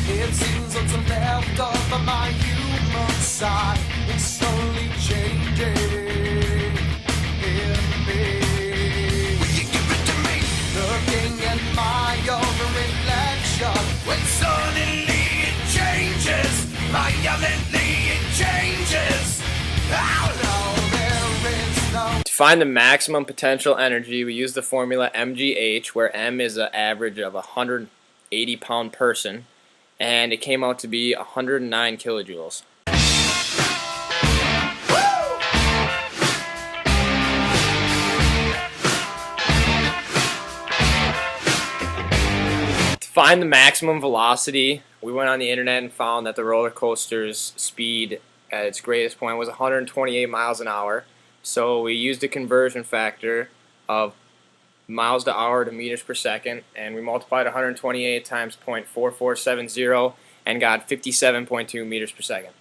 It seems what's left of my human side is slowly changing in me. Will you give it to me? Looking at my own reflection, when suddenly it changes, violently it changes. Oh no, there is no. To find the maximum potential energy, we use the formula MGH, where M is an average of a 180-pound person, and it came out to be 109 kilojoules. To find the maximum velocity, we went on the internet and found that the roller coaster's speed at its greatest point was 128 miles an hour. So we used a conversion factor of miles to hour to meters per second, and we multiplied 128 times 0.4470 and got 57.2 meters per second.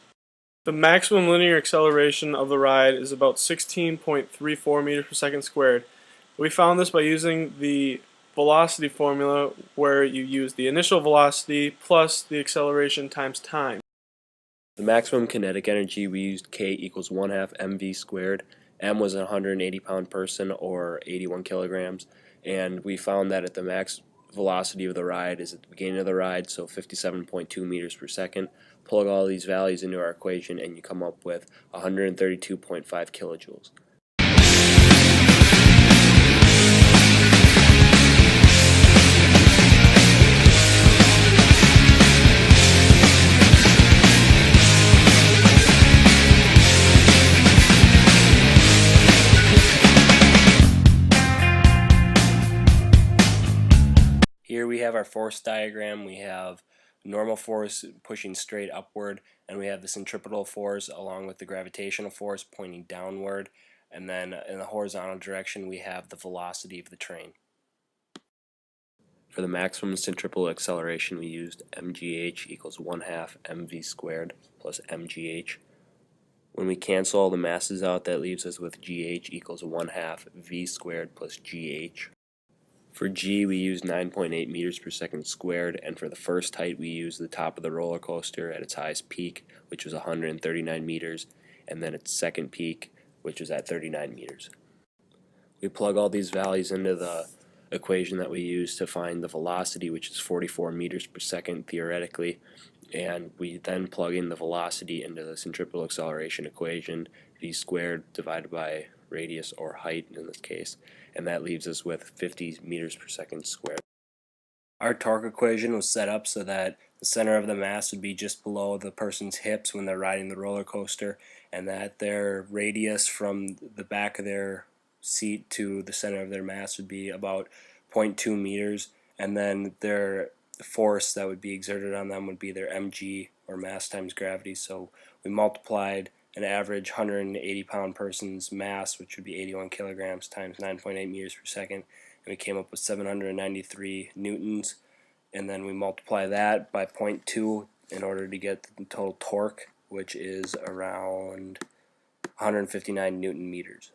The maximum linear acceleration of the ride is about 16.34 meters per second squared. We found this by using the velocity formula, where you use the initial velocity plus the acceleration times time. The maximum kinetic energy, we used K equals 1/2 mv squared. M was a 180-pound person, or 81 kilograms, and we found that at the max velocity of the ride is at the beginning of the ride, so 57.2 meters per second. Plug all these values into our equation and you come up with 132.5 kilojoules. Here we have our force diagram. We have normal force pushing straight upward, and we have the centripetal force along with the gravitational force pointing downward, and then in the horizontal direction we have the velocity of the train. For the maximum centripetal acceleration, we used MGH equals 1/2 mv squared plus MGH. When we cancel all the masses out, that leaves us with GH equals 1/2 v squared plus GH. For G, we used 9.8 meters per second squared, and for the first height, we used the top of the roller coaster at its highest peak, which was 139 meters, and then its second peak, which was at 39 meters. We plug all these values into the equation that we use to find the velocity, which is 44 meters per second theoretically, and we then plug in the velocity into the centripetal acceleration equation, v squared divided by radius or height in this case, and that leaves us with 50 meters per second squared. Our torque equation was set up so that the center of the mass would be just below the person's hips when they're riding the roller coaster, and that their radius from the back of their seat to the center of their mass would be about 0.2 meters, and then their force that would be exerted on them would be their mg, or mass times gravity. So we multiplied an average 180-pound person's mass, which would be 81 kilograms, times 9.8 meters per second, and we came up with 793 newtons, and then we multiply that by 0.2 in order to get the total torque, which is around 159 newton meters.